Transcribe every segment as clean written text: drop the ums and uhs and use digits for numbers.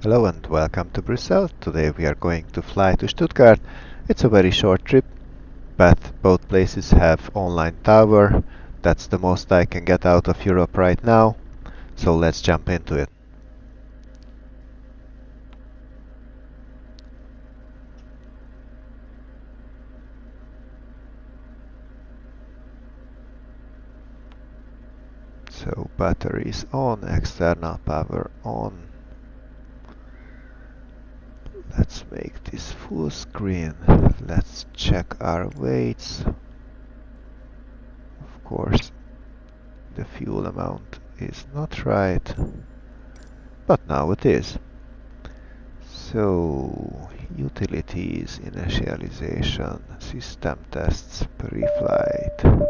Hello and welcome to Brussels. Today we are going to fly to Stuttgart. It's a very short trip, but both places have online tower. That's the most I can get out of Europe right now. So let's jump into it. So batteries on, external power on. Let's make this full screen. Let's check our weights. Of course, the fuel amount is not right, but now it is. So, utilities, initialization, system tests, pre-flight.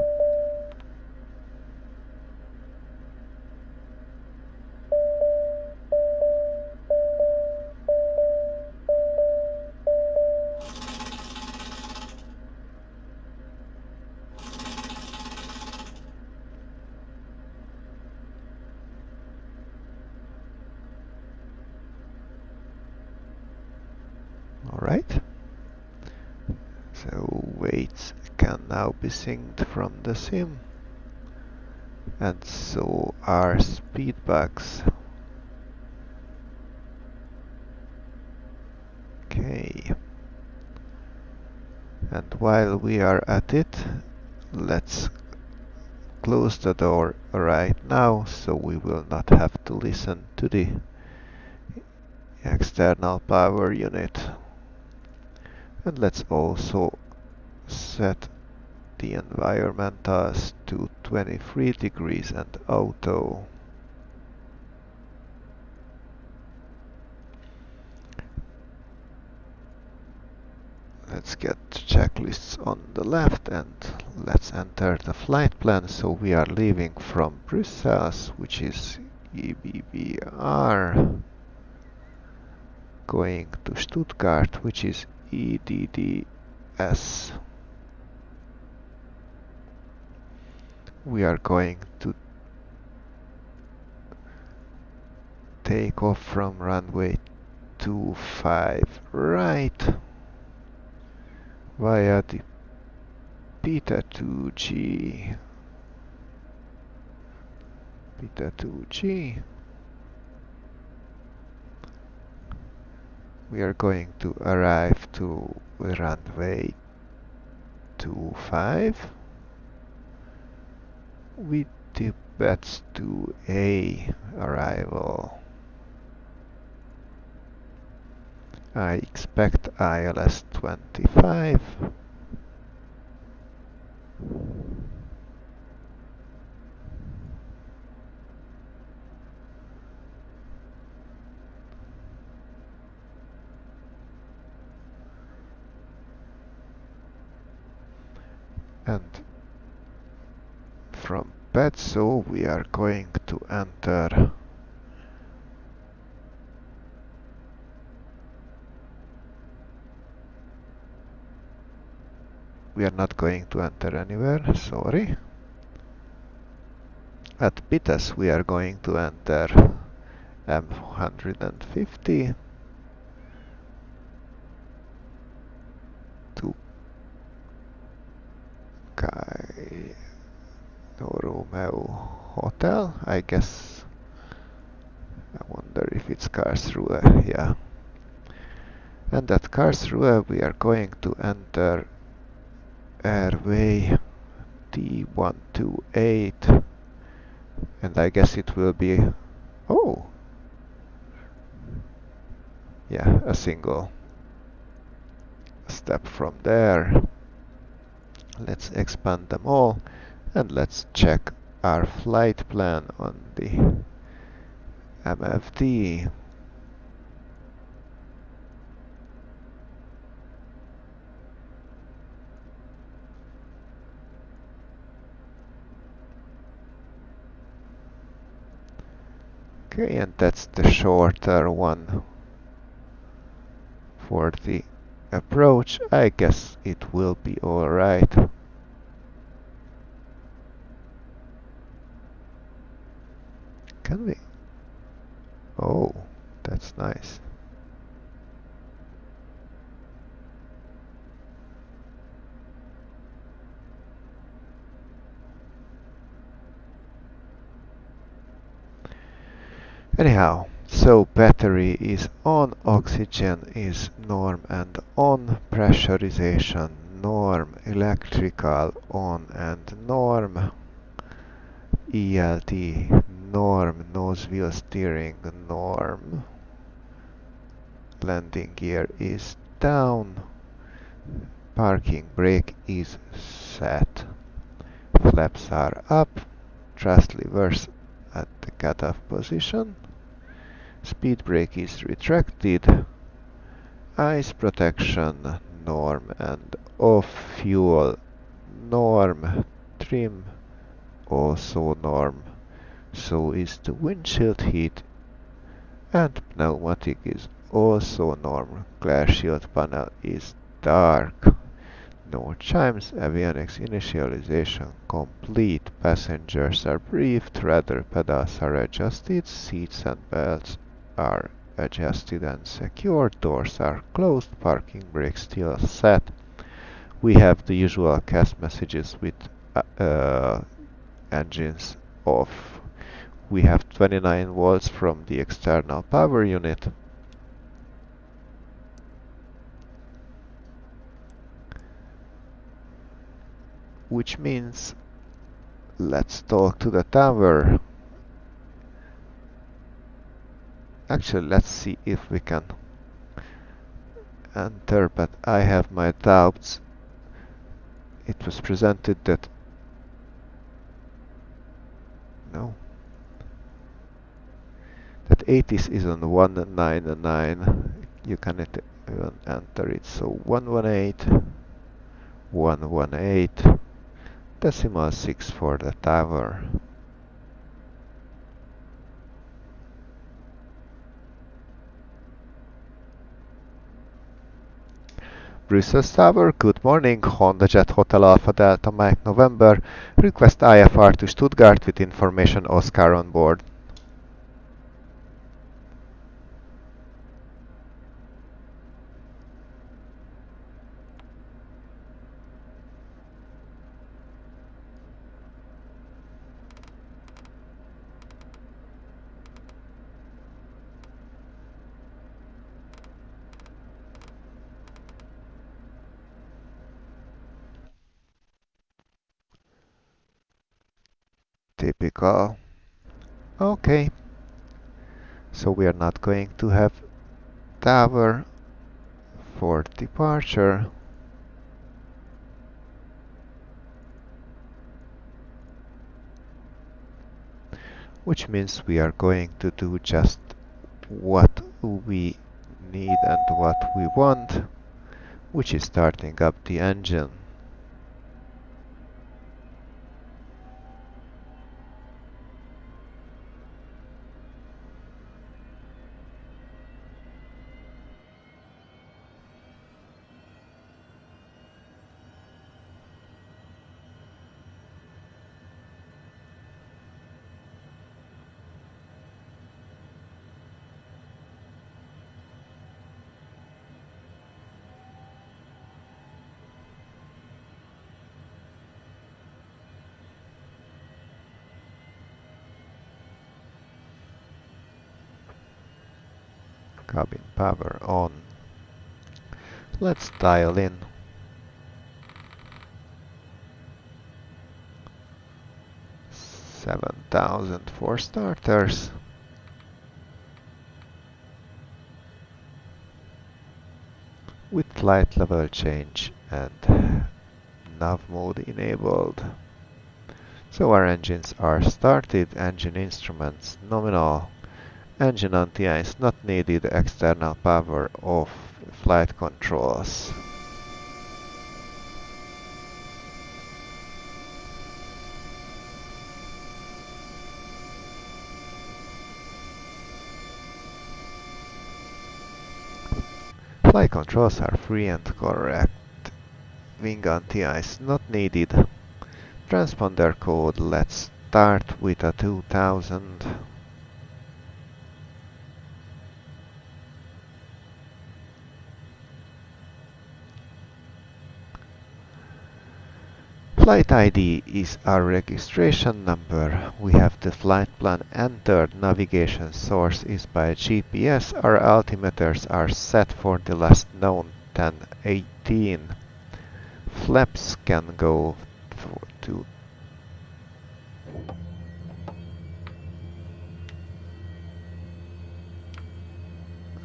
Alright. So weights can now be synced from the sim. And so are speed bugs. Okay. And while we are at it, let's close the door right now so we will not have to listen to the external power unit. And let's also set the environmentals to 23 degrees and auto. Let's get checklists on the left and let's enter the flight plan. So we are leaving from Brussels, which is EBBR, going to Stuttgart, which is EDDS. We are going to take off from runway 25 right via the Beta 2G. We are going to arrive to runway 25 with the bets to A arrival. I expect ILS 25. And from Betso we are going to enter we are not going to enter anywhere, sorry. At Pitas we are going to enter M150 to Kai Romeo Hotel, I guess. I wonder if it's Karlsruhe, yeah. And at Karlsruhe we are going to enter airway T128, and I guess it will be, oh, yeah, a single step from there. Let's expand them all and let's check our flight plan on the MFD. Okay, and that's the shorter one for the approach. I guess it will be alright. Can we? Oh, that's nice. Anyhow, so battery is on, oxygen is norm and on, pressurization norm, electrical on and norm, ELT norm, nose wheel steering norm, landing gear is down, parking brake is set, flaps are up, thrust levers at the cutoff position, speed brake is retracted, ice protection norm and off, fuel norm, trim also norm, so is the windshield heat, and pneumatic is also norm, glare shield panel is dark. No chimes, avionics initialization complete, passengers are briefed, rudder pedals are adjusted, seats and belts are adjusted and secured, doors are closed, parking brake still set. We have the usual CAS messages with engines off. We have 29 volts from the external power unit. Which means let's talk to the tower. Actually, let's see if we can enter, but I have my doubts. It was presented that no, that 80s is on 199. You cannot even enter it. So 118, 118, decimal 6 for the tower. Brussels Tower, good morning, HondaJet Hotel Alpha Delta Mike November, request IFR to Stuttgart with information Oscar on board. Typical. Okay, so we are not going to have tower for departure. Which means we are going to do just what we need and what we want, which is starting up the engine. Cabin power on. Let's dial in. 7,000 for starters. With flight level change and nav mode enabled. So our engines are started, engine instruments nominal, engine anti-ice not needed, external power off, flight controls. Flight controls are free and correct. Wing anti-ice not needed. Transponder code, let's start with a 2000. Flight ID is our registration number. We have the flight plan entered. Navigation source is by GPS. Our altimeters are set for the last known 1018. Flaps can go to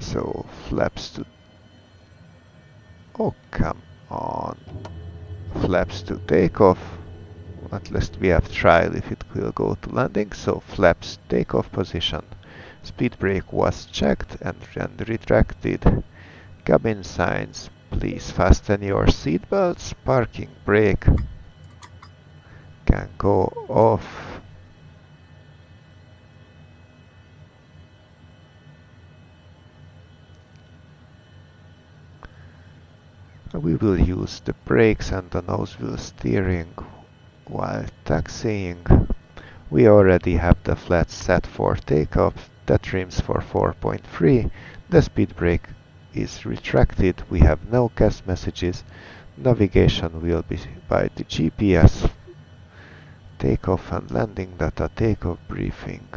so flaps to oh come on, flaps to takeoff. At least we have tried if it will go to landing. So flaps takeoff position. Speed brake was checked and retracted. Cabin signs. Please fasten your seat belts. Parking brake can go off. We will use the brakes and the nose wheel steering while taxiing. We already have the flaps set for takeoff. The trims for 4.3. The speed brake is retracted. We have no CAS messages. Navigation will be by the GPS. Takeoff and landing data, takeoff briefing,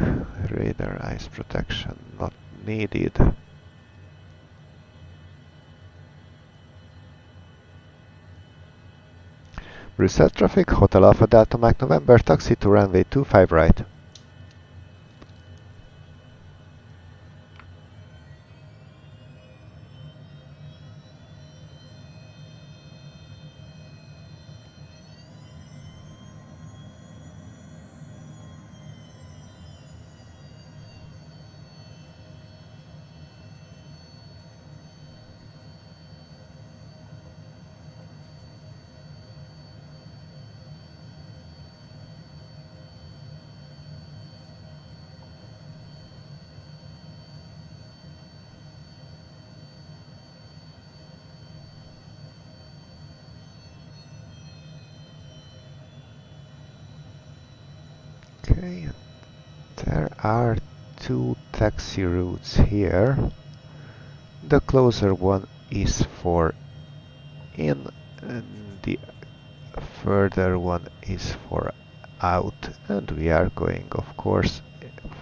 radar eyes protection not needed. Brussels traffic, Hotel Alpha Delta Mike November, taxi to runway 25 right. Okay, there are two taxi routes here. The closer one is for in and the further one is for out, and we are going of course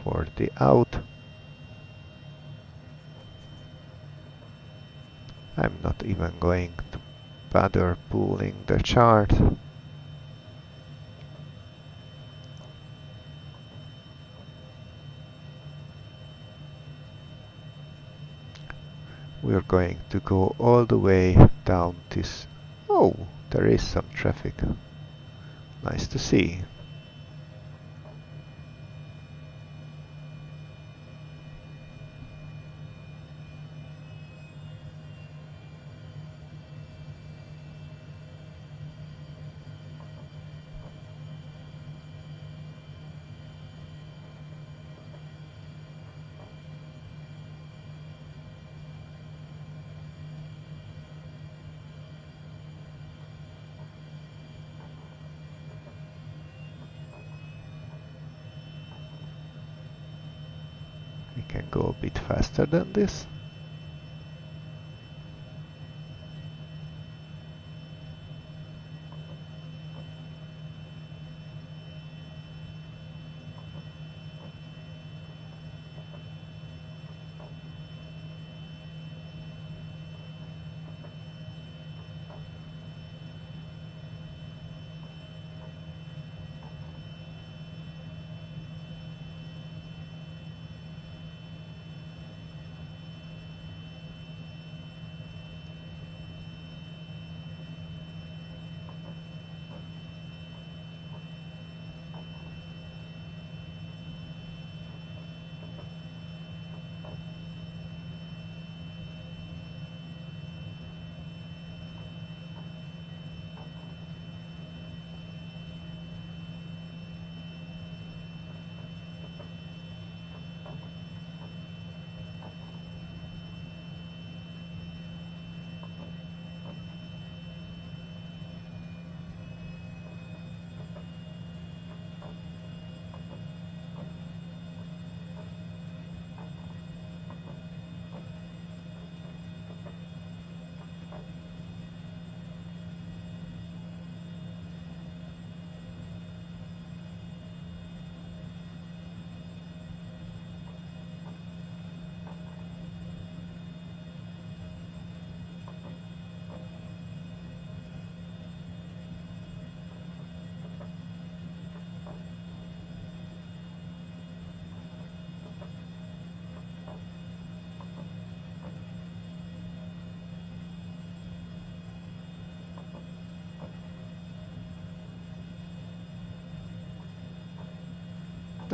for the out. I'm not even going to bother pulling the chart. We're going to go all the way down this. Oh, there is some traffic. Nice to see. We can go a bit faster than this.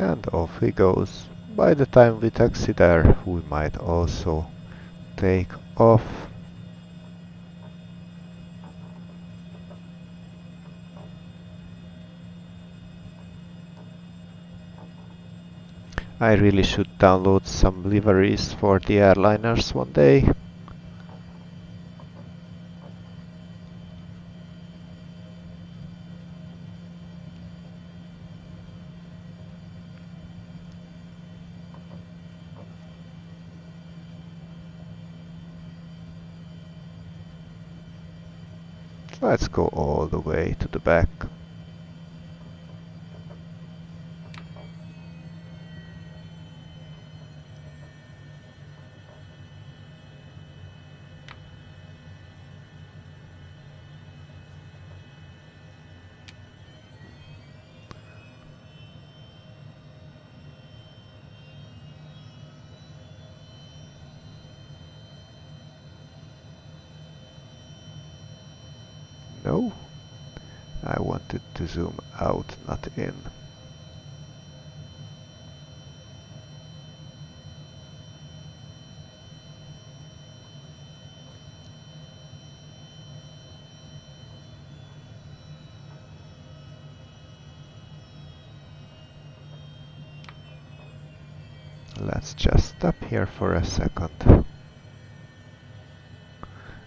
And off he goes. By the time we taxi there, we might also take off. I really should download some liveries for the airliners one day. Let's go all the way to the back. No, I wanted to zoom out, not in. Let's just stop here for a second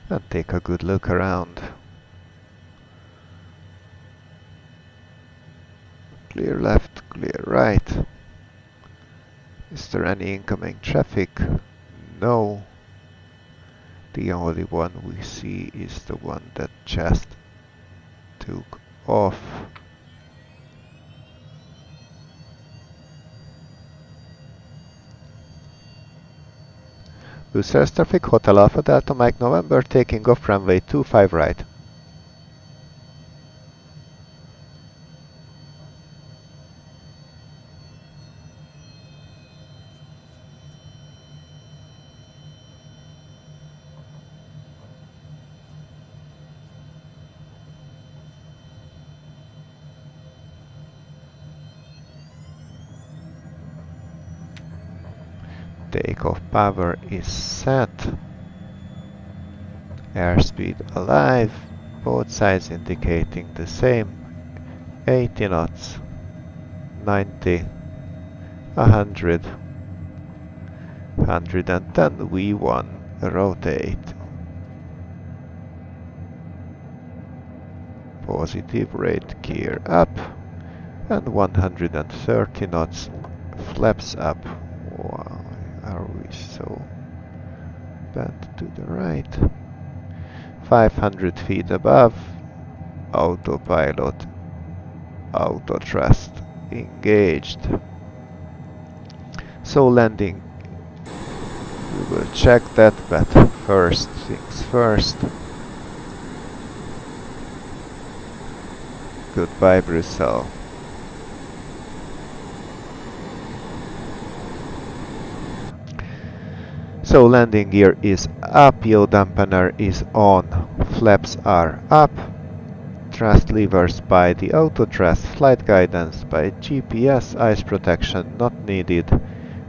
and take a good look around. Clear left, clear right. Is there any incoming traffic? No. The only one we see is the one that just took off. Brussels traffic, Hotel Alpha Delta Mike November, taking off runway 25 right. Takeoff power is set. Airspeed alive. Both sides indicating the same. 80 knots. 90. 100. 110. V1. Rotate. Positive rate gear up. And 130 knots. Flaps up. Wow. Are we so bent to the right? 500 feet above, autopilot, auto thrust engaged. So landing, we will check that, but first things first. Goodbye, Brussels. So landing gear is up, yaw dampener is on, flaps are up, thrust levers by the auto thrust, flight guidance by GPS, ice protection not needed,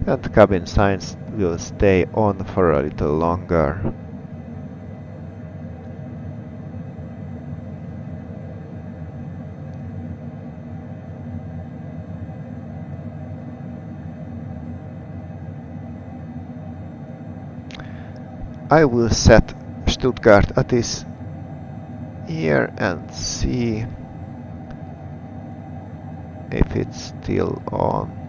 and cabin signs will stay on for a little longer. I will set Stuttgart at this here and see if it's still on.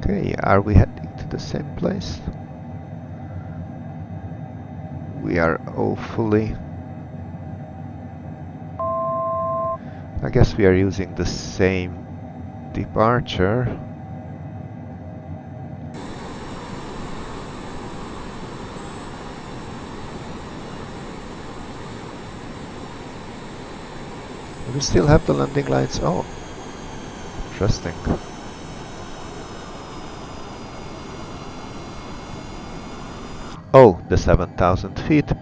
Okay, are we heading to the same place? We are hopefully. I guess we are using the same departure. we still have the landing lines on. Interesting. Oh, the 7,000 feet.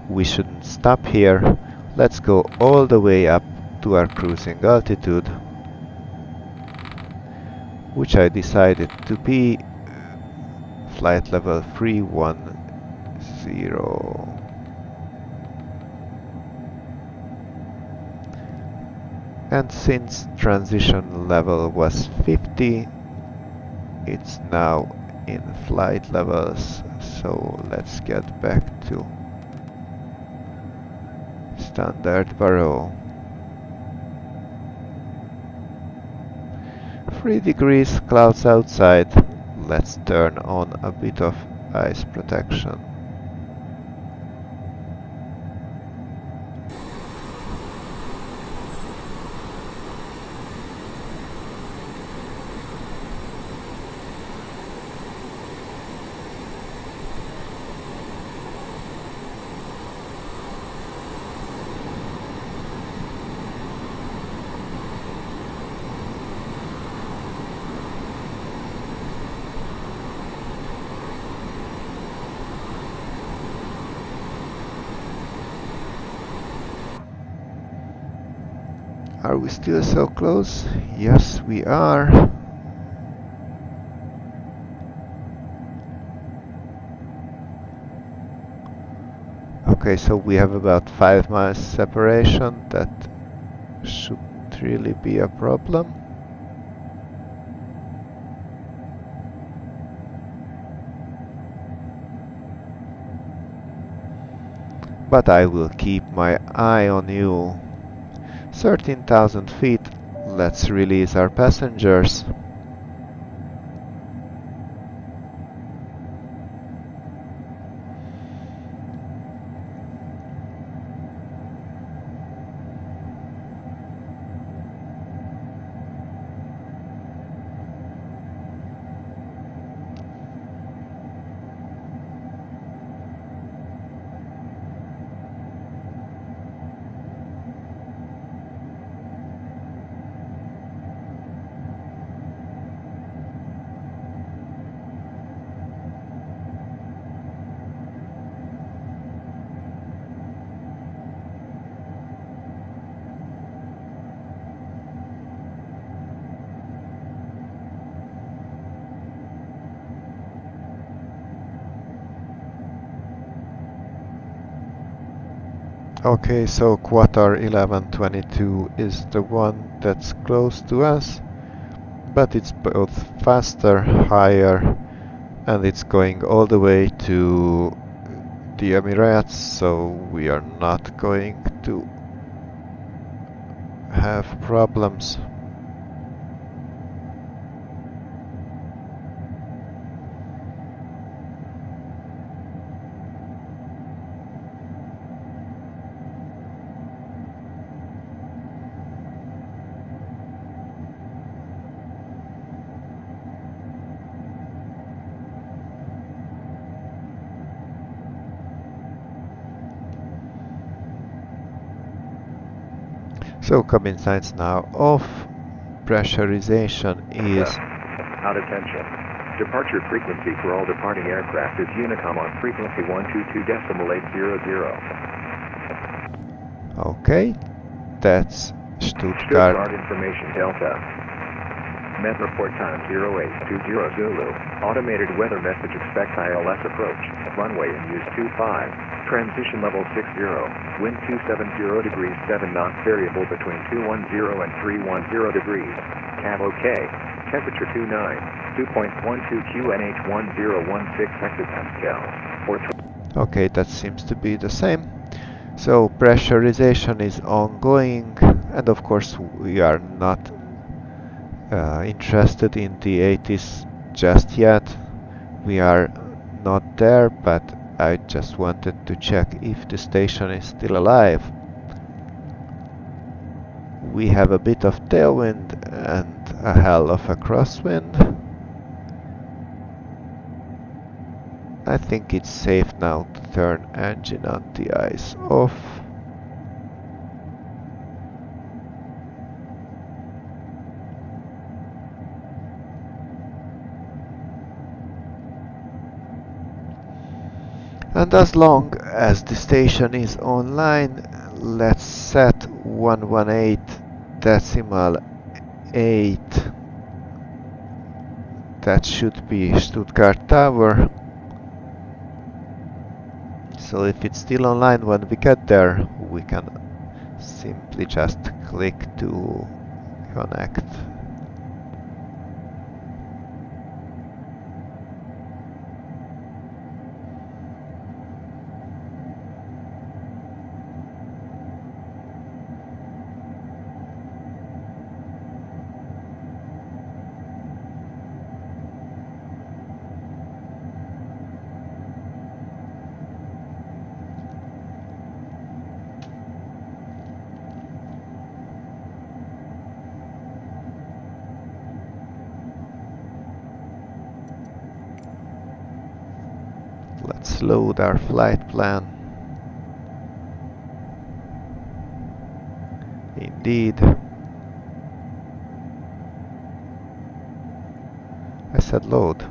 We shouldn't stop here. Let's go all the way up to our cruising altitude, which I decided to be flight level 310. And since transition level was 50, it's now in flight levels, so let's get back to standard baro. 3 degrees, clouds outside. Let's turn on a bit of ice protection. Are we still so close? Yes, we are. Okay, so we have about 5 miles separation. That shouldn't really be a problem. But I will keep my eye on you. 13,000 feet. Let's release our passengers. Okay, so Qatar 1122 is the one that's close to us, but it's both faster, higher, and it's going all the way to the Emirates, so we are not going to have problems. So cabin signs now off. Pressurization is out of tension. Departure frequency for all departing aircraft is unicom on frequency 122.800. okay. That's Stuttgart. Stuttgart information Delta. Met report time 0820 Zulu. Automated weather message expect ILS approach. Runway and use 25. Transition level 60. Wind 270 degrees 7 knots variable between 210 and 310 degrees. Cab OK. Temperature 29. 2.12 QNH 1016 hectopascals. Okay, that seems to be the same. So pressurization is ongoing, and of course we are not interested in the 80s just yet. We are not there, but I just wanted to check if the station is still alive. We have a bit of tailwind and a hell of a crosswind. I think it's safe now to turn engine anti-ice off. And as long as the station is online, let's set 118.8. That should be Stuttgart Tower. So if it's still online when we get there, we can simply just click to connect. Let's load our flight plan. Indeed. I said load.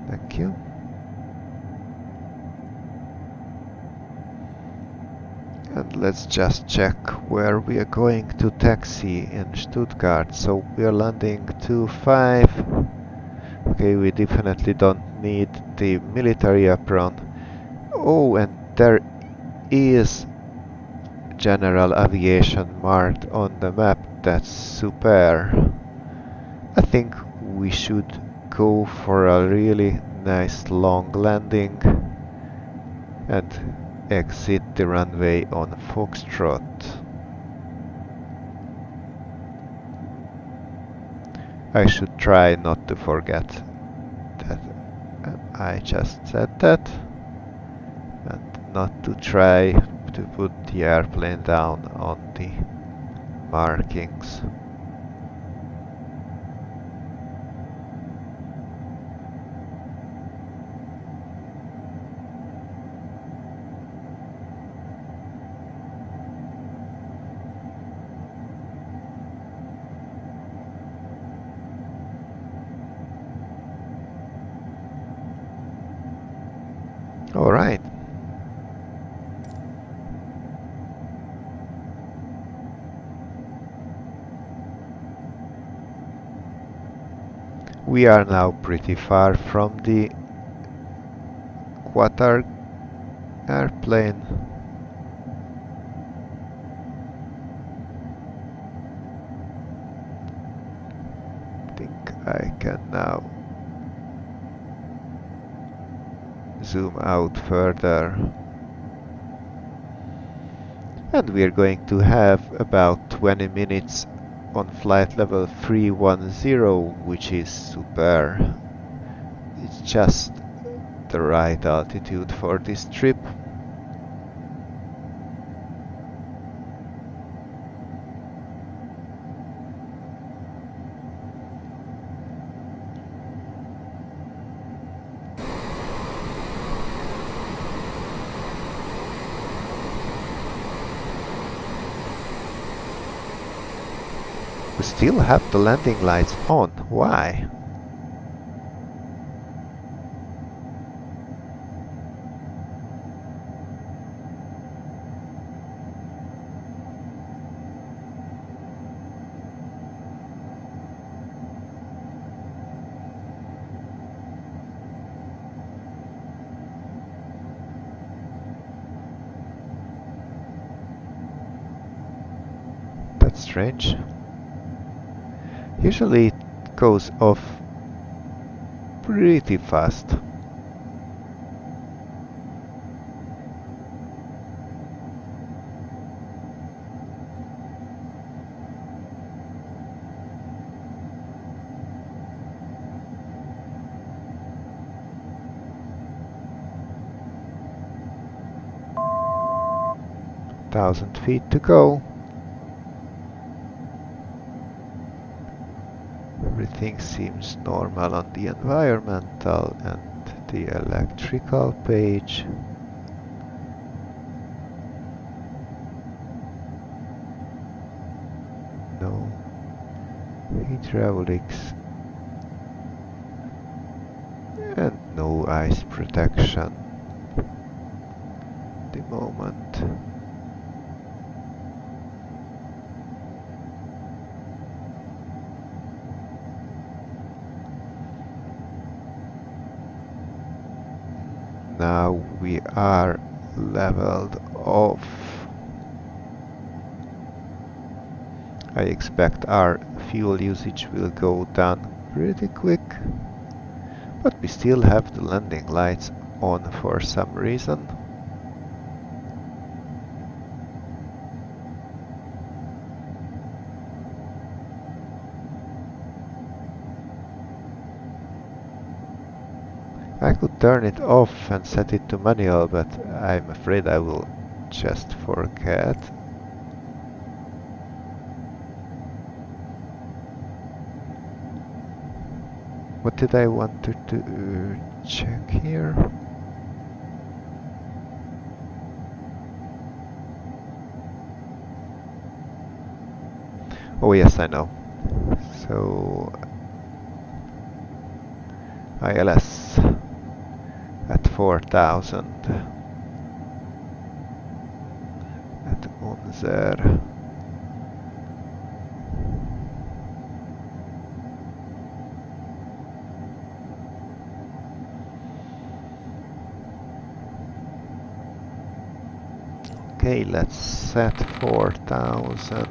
Thank you. And let's just check where we are going to taxi in Stuttgart. So we are landing 25. Okay, we definitely don't need the military apron. Oh, and there is general aviation marked on the map. That's super. I think we should go for a really nice long landing and exit the runway on Foxtrot. I should try not to forget that I just said that, and not to try to put the airplane down on the markings. All right. We are now pretty far from the Qatar airplane. I think I can now zoom out further. And we are going to have about 20 minutes on flight level 310, which is super. It's just the right altitude for this trip. We still have the landing lights on. Why? That's strange. Usually it goes off pretty fast. Thousand feet to go. Everything seems normal on the environmental and the electrical page. No hydraulics. And no ice protection at the moment. Now we are leveled off. I expect our fuel usage will go down pretty quick, but we still have the landing lights on for some reason. I could turn it off and set it to manual, but I'm afraid I will just forget. What did I want to check here? Oh yes, I know. So ILS at 4000 at Unzer. Okay, let's set 4000.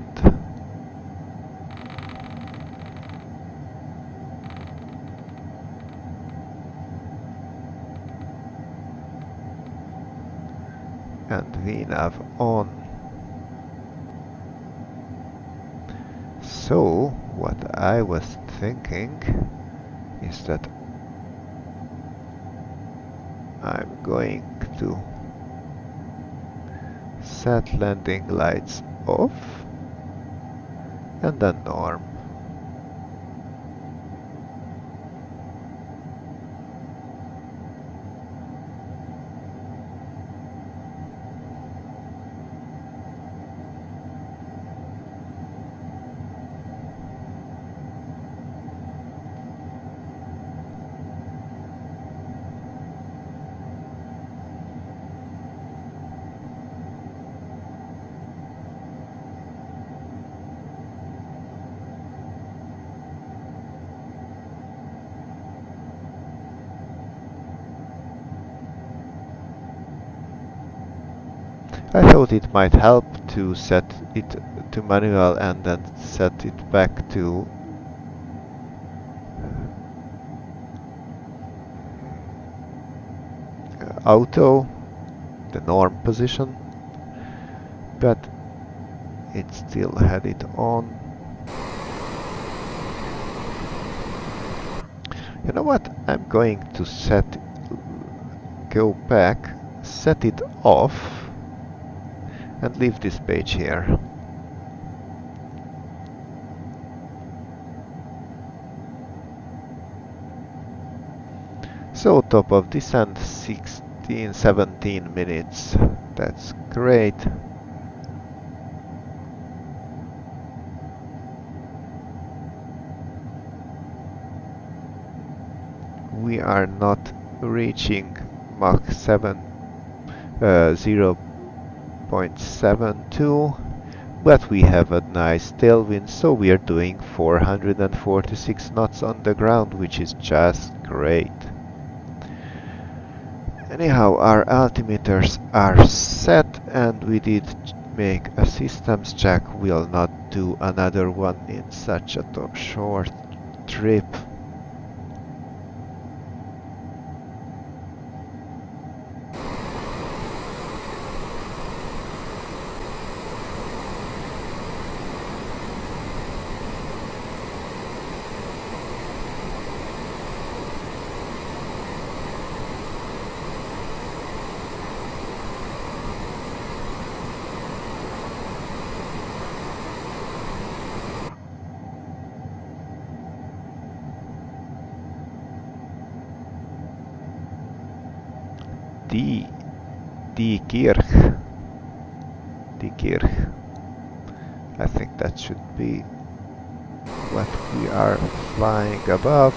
And VNAV on. So, what I was thinking is that I'm going to set landing lights off and then norm. I thought it might help to set it to manual and then set it back to auto, the norm position, but it still had it on. You know what? I'm going to go back, set it off, and leave this page here. So top of descent 17 minutes. That's great. We are not reaching Mach 7 0.72, but we have a nice tailwind, so we are doing 446 knots on the ground, which is just great. Anyhow, our altimeters are set and we did make a systems check. We'll not do another one in such a short trip. Die Kirch. I think that should be what we are flying above.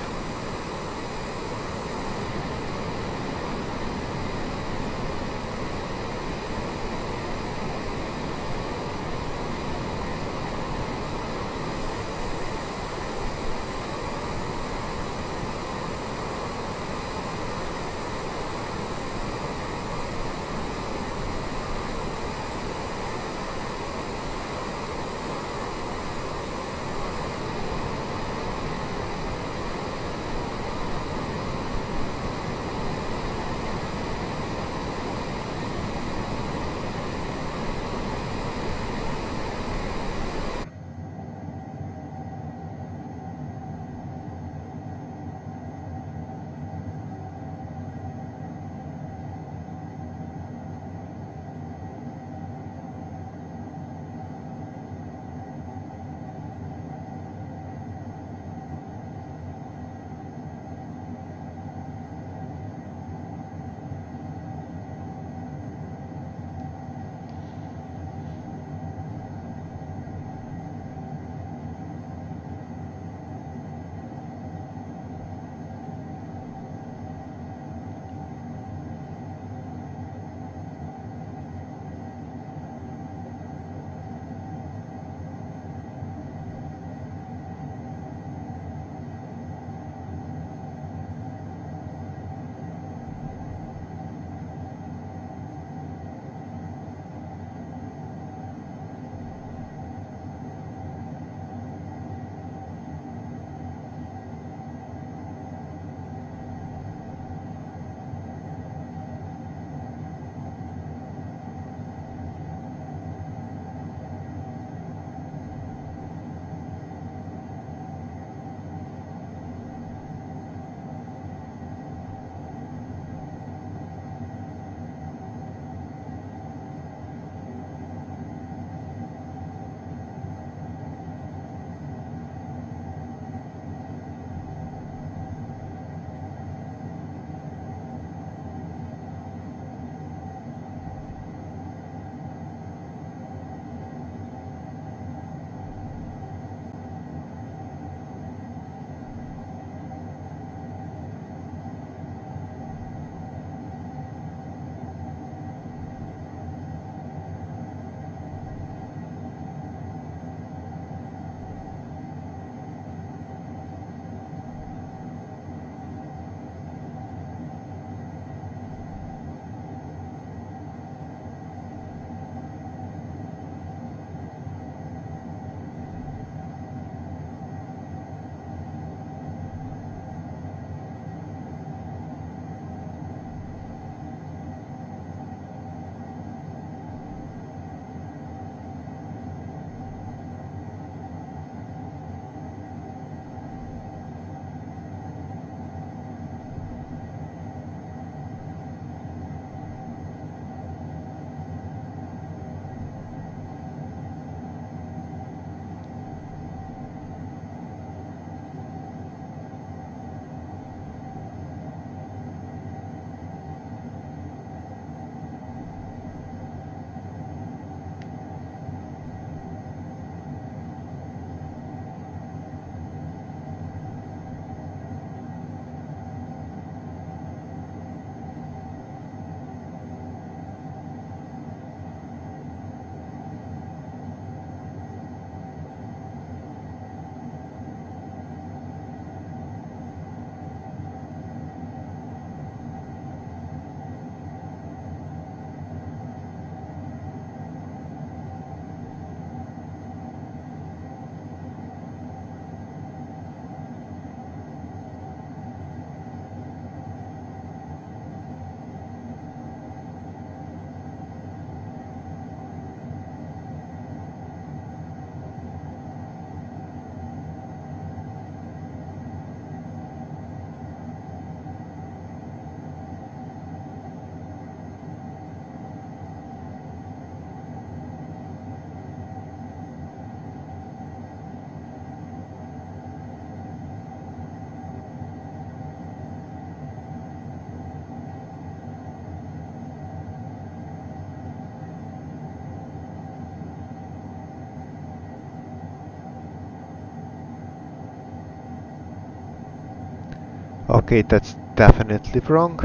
Okay, that's definitely wrong.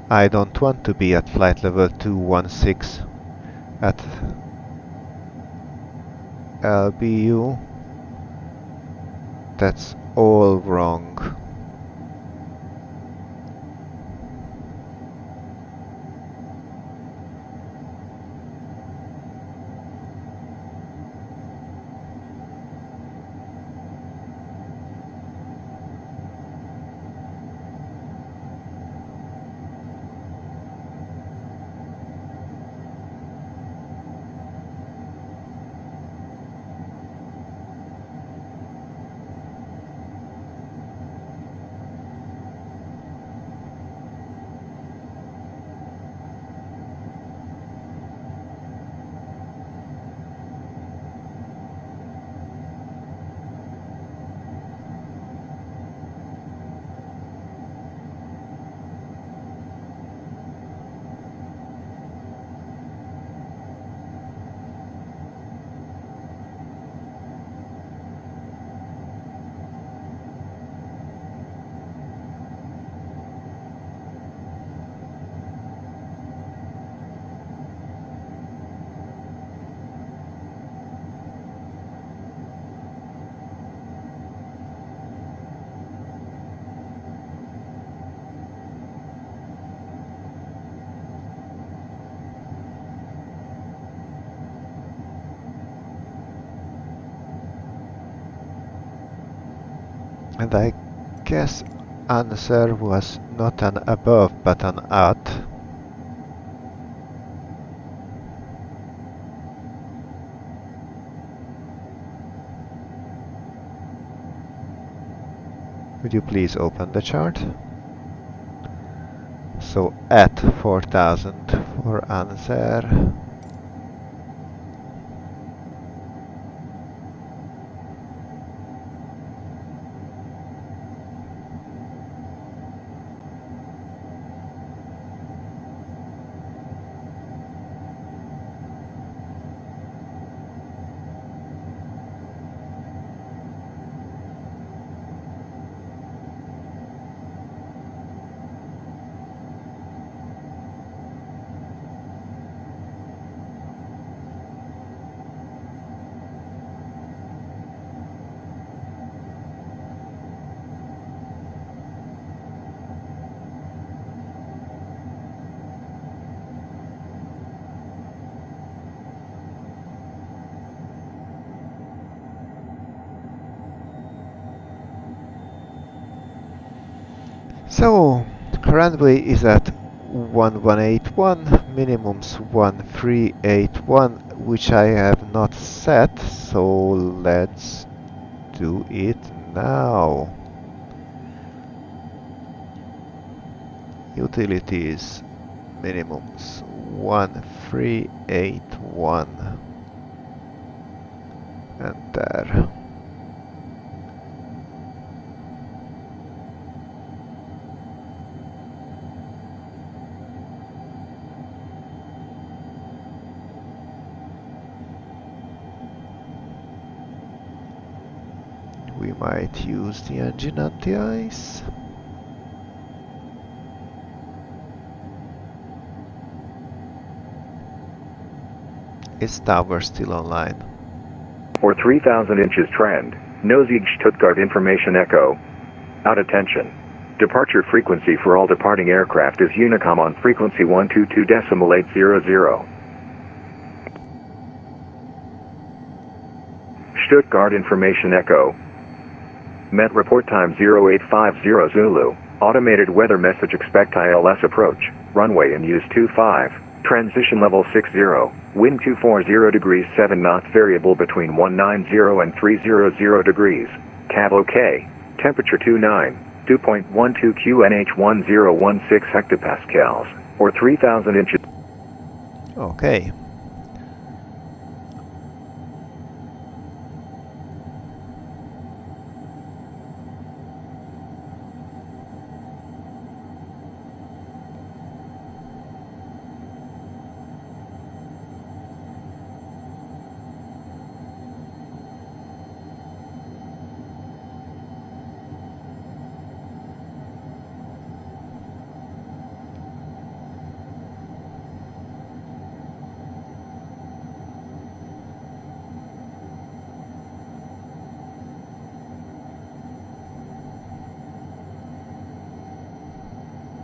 I don't want to be at flight level 216 at LBU. That's all wrong. And I guess answer was not an above but an at. Would you please open the chart? So at 4000 for answer. So runway is at 1181, minimum's 1381, which I have not set, so let's do it now. Utilities, minimums 1381, and there. We might use the engine anti-ice. Is tower still online? Or 3,000 inches trend. Nosy Stuttgart information echo. Out attention. Departure frequency for all departing aircraft is unicom on frequency 122.800. Stuttgart information echo. Met report time 0850 Zulu. Automated weather message expect ILS approach. Runway and use 25. Transition level 60. Wind 240 degrees 7 knots variable between 190 and 300 degrees. Cav OK. Temperature 29. 2.12 QNH 1016 hectopascals. Or 3,000 inches. Okay.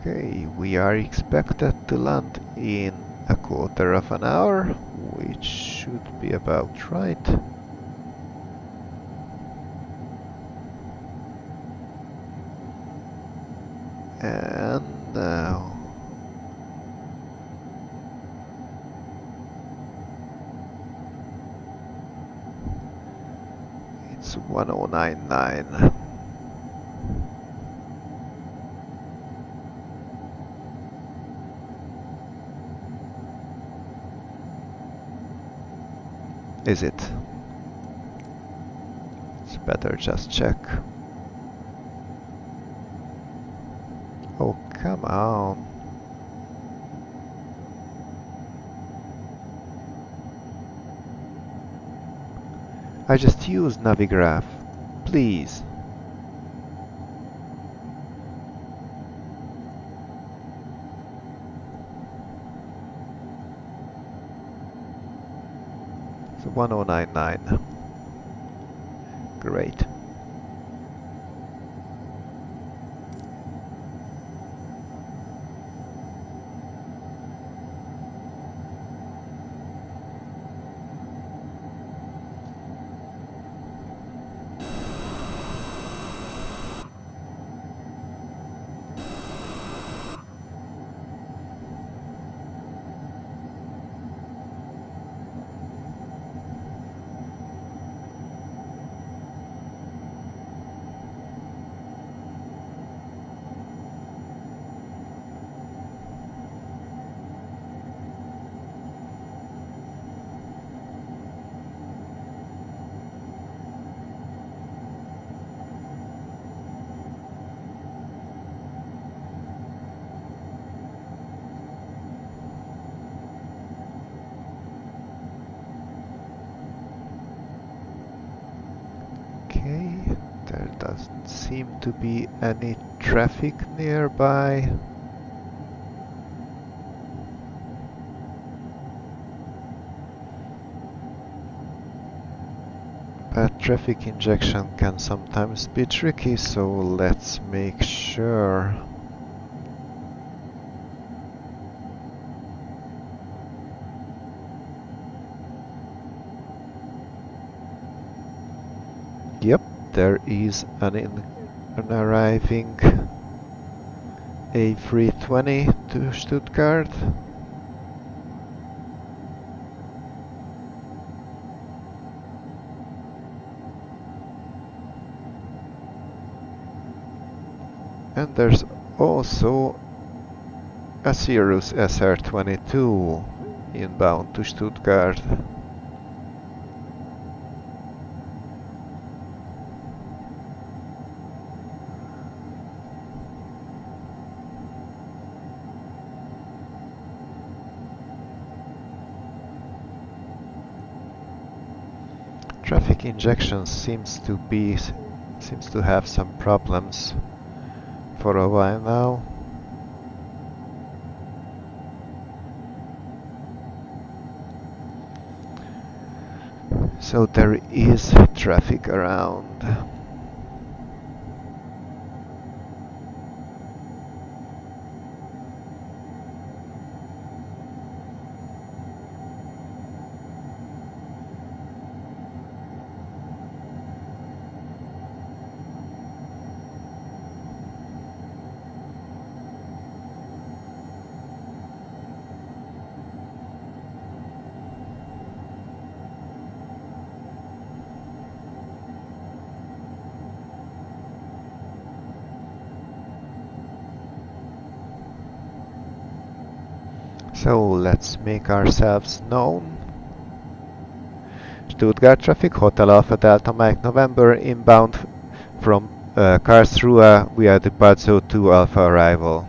Okay, we are expected to land in a quarter of an hour, which should be about right. And now it's 1099. Is it? It's better just check. Oh, come on. I just used Navigraph. Please. So 1099. Great. Okay, there doesn't seem to be any traffic nearby. But traffic injection can sometimes be tricky, so let's make sure. Yep, there is an arriving A320 to Stuttgart. And there's also a Cirrus SR22 inbound to Stuttgart. Traffic injection seems to have some problems for a while now. So there is traffic around. So let's make ourselves known. Stuttgart traffic, Hotel Alpha Delta Mike November inbound from Karlsruhe via the Badzio 2 Alpha arrival.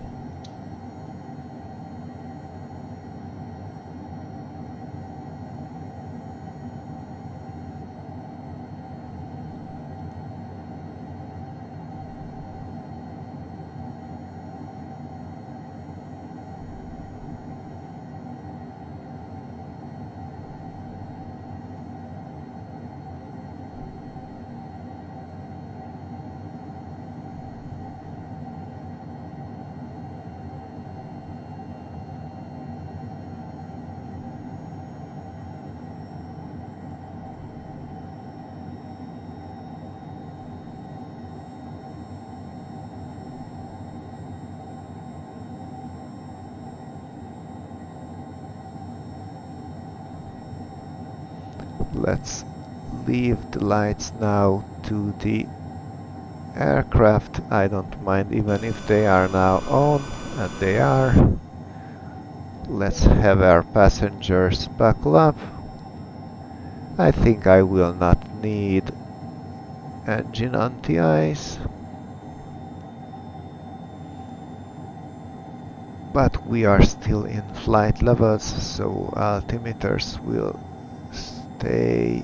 let's leave the lights now to the aircraft. I don't mind even if they are now on, and they are. Let's have our passengers buckle up. I think I will not need engine anti-ice, but we are still in flight levels, so altimeters will stay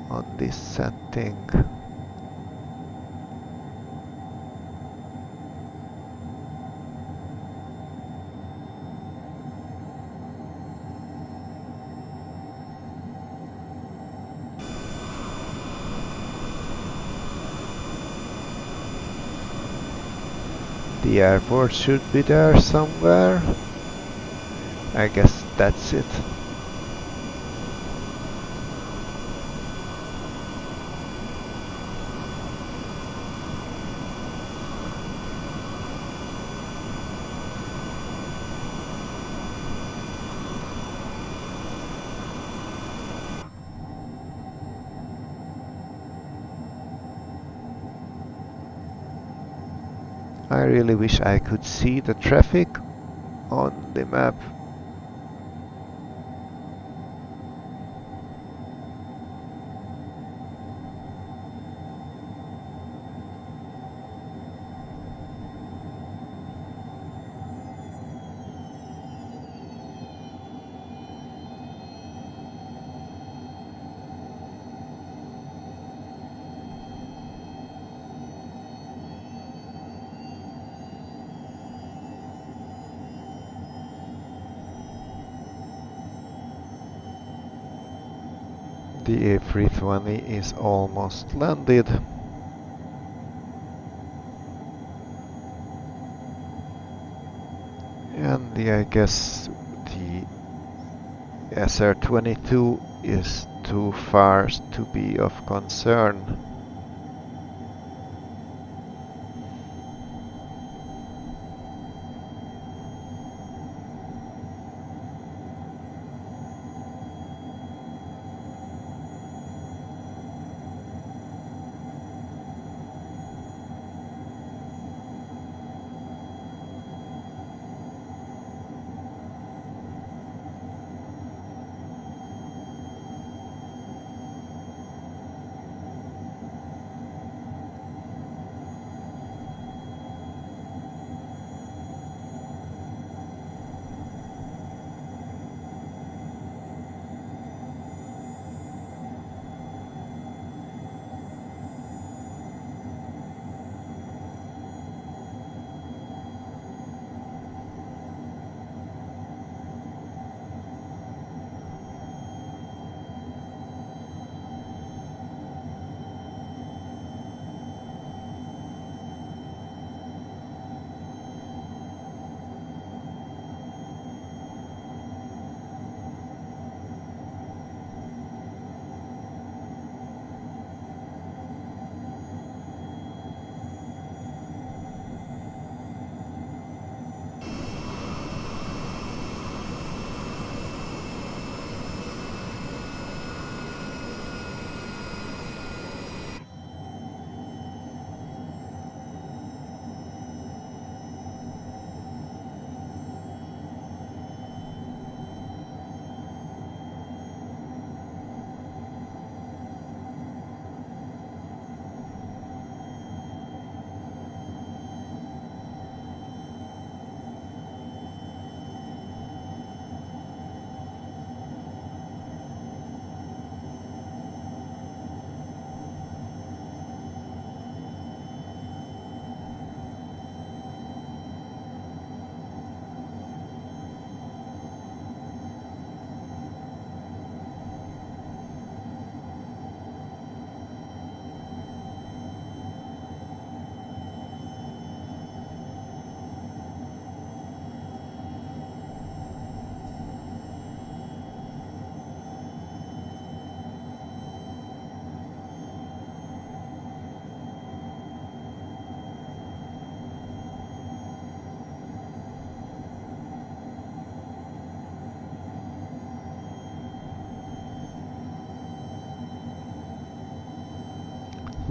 on this setting. The airport should be there somewhere. I guess that's it. I really wish I could see the traffic on the map. The A320 is almost landed. And I guess the SR-22 is too far to be of concern.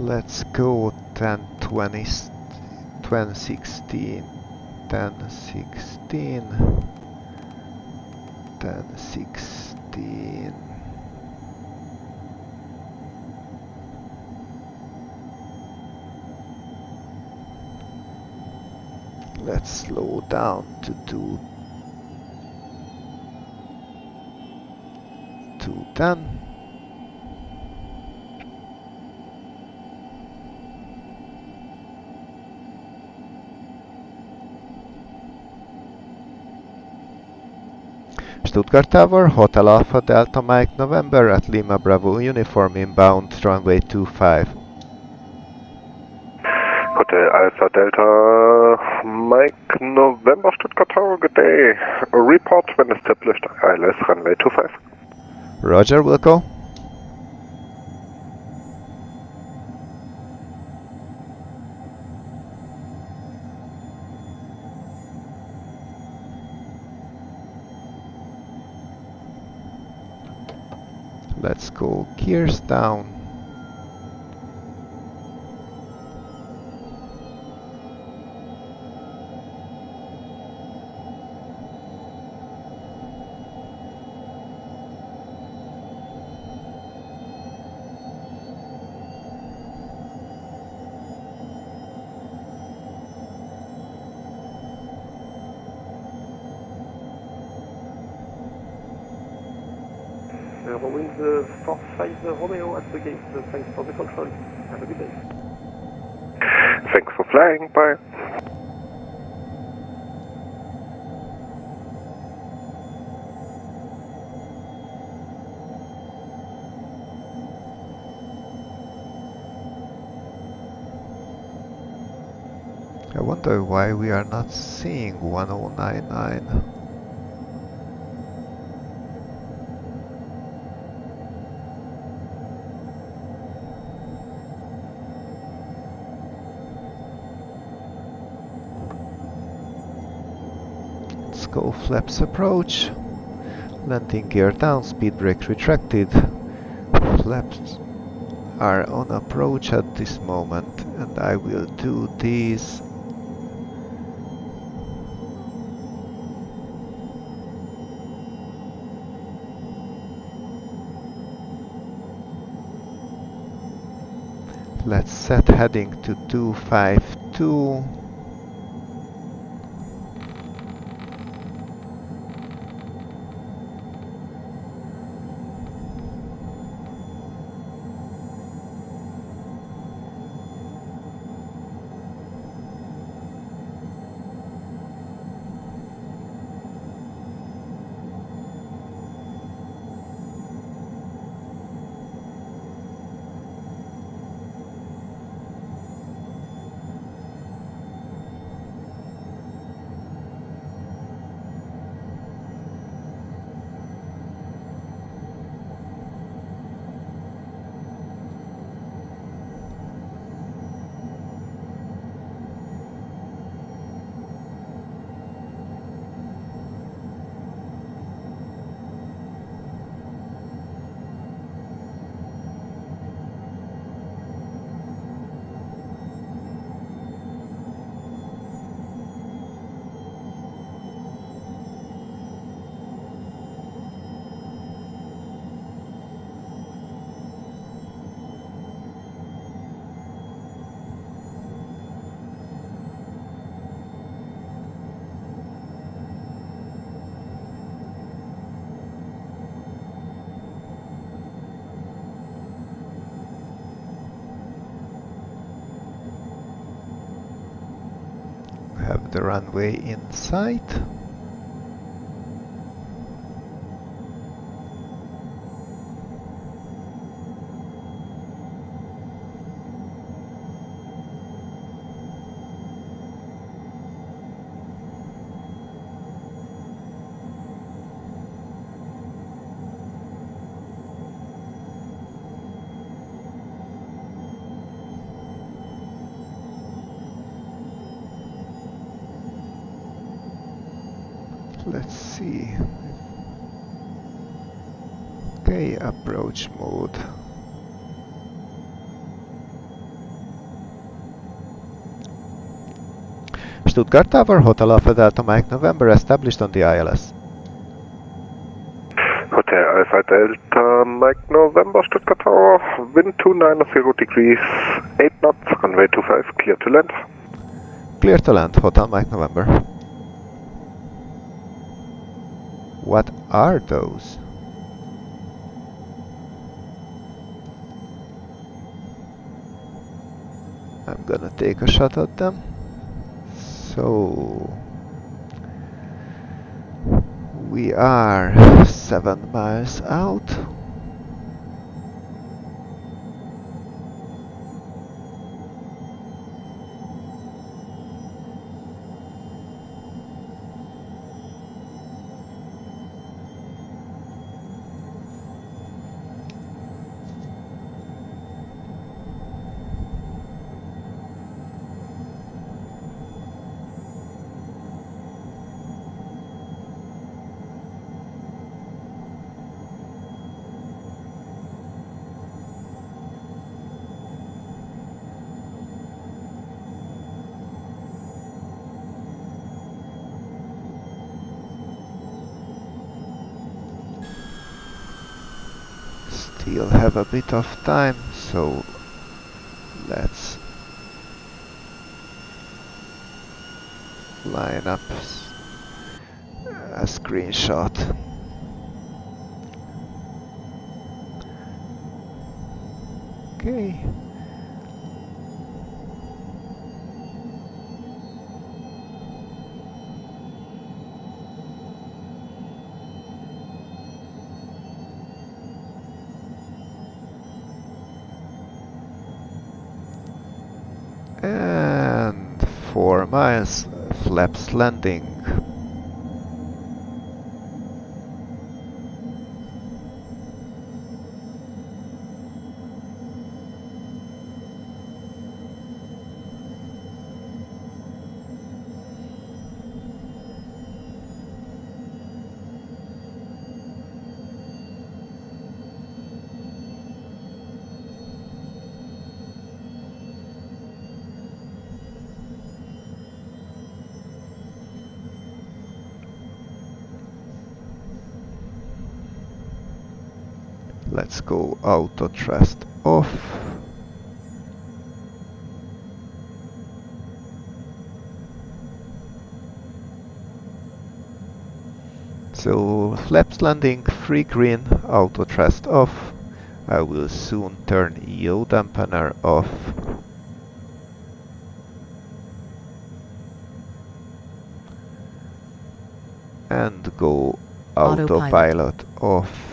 Let's go 1020, 1016, 1016, 1016. Let's slow down to 210. Stuttgart Tower, Hotel Alpha Delta Mike November at Lima Bravo Uniform inbound runway 25. Hotel Alpha Delta Mike November Stuttgart Tower, good day. A report when established ILS runway 25. Roger, Wilco. Let's go gears down. Wind 45 Romeo at the gate. Thanks for the control. Have a good day. Thanks for flying, bye. I wonder why we are not seeing 1099. Let's go flaps approach. Landing gear down, speed brake retracted. Flaps are on approach at this moment, and I will do these. Let's set heading to 252. Have the runway in sight. Let's see. Okay, approach mode. Stuttgart Tower, Hotel Alpha Delta Mike November, established on the ILS. Hotel Alpha Delta Mike November Stuttgart Tower, wind 290 degrees, 8 knots, runway 25, clear to land. Clear to land, Hotel Mike November. What are those? I'm gonna take a shot at them. So we are 7 miles out. Still have a bit of time, so let's line up a screenshot. Okay. And 4 miles, flaps landing. Let's go auto thrust off. So flaps landing, free green, auto thrust off. I will soon turn EO dampener off. And go autopilot off.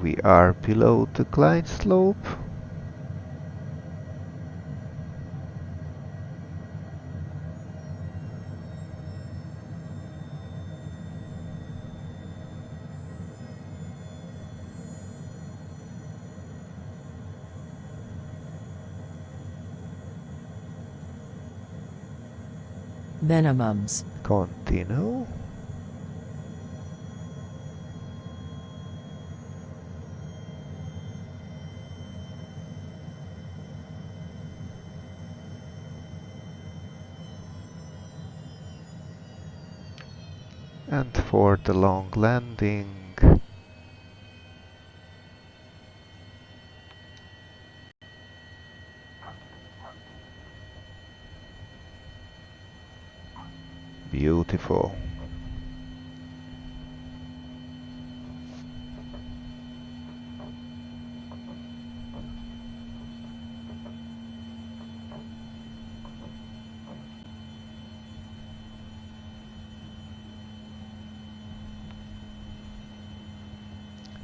We are below the glide slope. Minimums. Continue. And for the long landing, beautiful.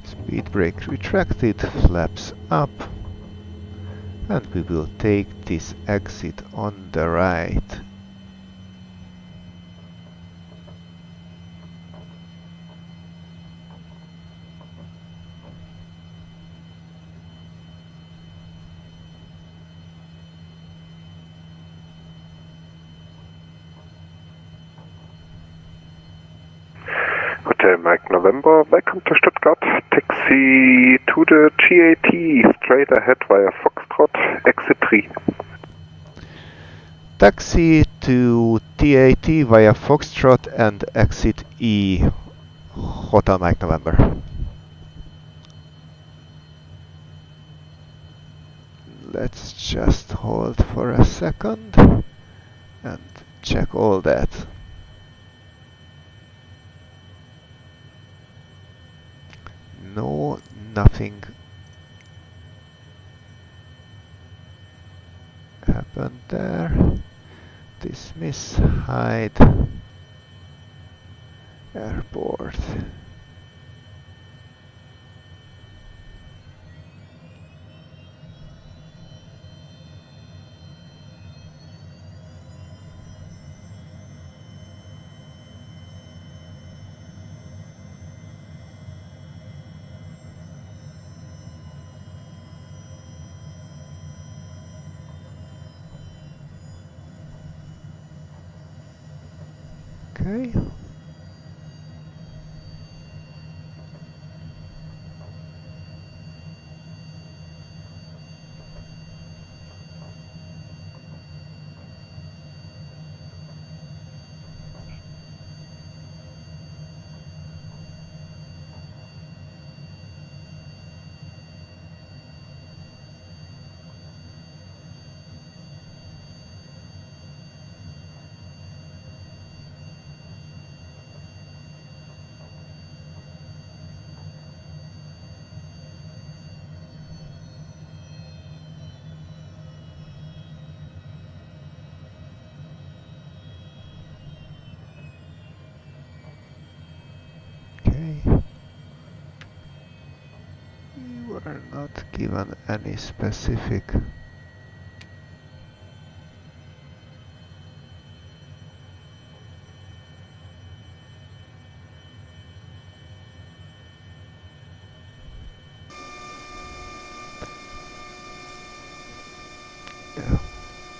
Speed brake retracted, flaps up, and we will take this exit on the right. Hotel Mike November, welcome to Stuttgart. Taxi to the GAT, straight ahead via Foxtrot, exit 3. Taxi to TAT via Foxtrot and exit E, Hotel Mike November. Let's just hold for a second and check all that. No, nothing happened there. Dismiss, hide, airport. Okay. You are not given any specific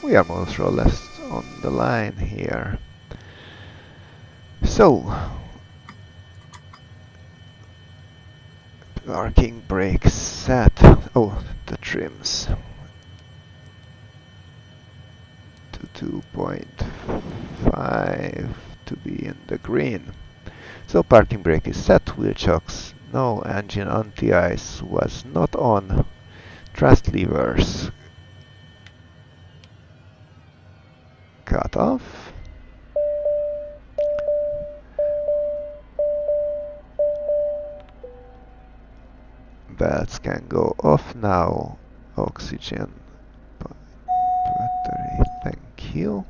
we are more or less on the line here. So, parking brake set. Oh, the trims. To 2.5 to be in the green. So parking brake is set, wheel chocks no, engine anti-ice was not on, thrust levers cut off. Belts can go off now. Oxygen battery, thank you.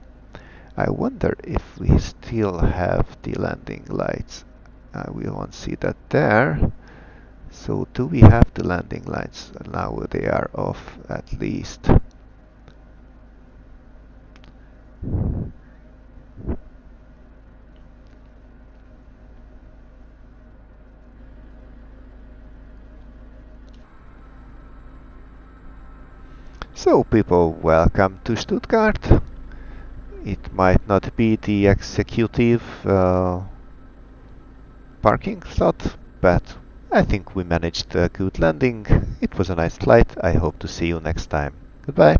I wonder if we still have the landing lights. We won't see that there. So do we have the landing lights? Now they are off at least. So people, welcome to Stuttgart. It might not be the executive parking slot, but I think we managed a good landing. It was a nice flight. I hope to see you next time. Goodbye.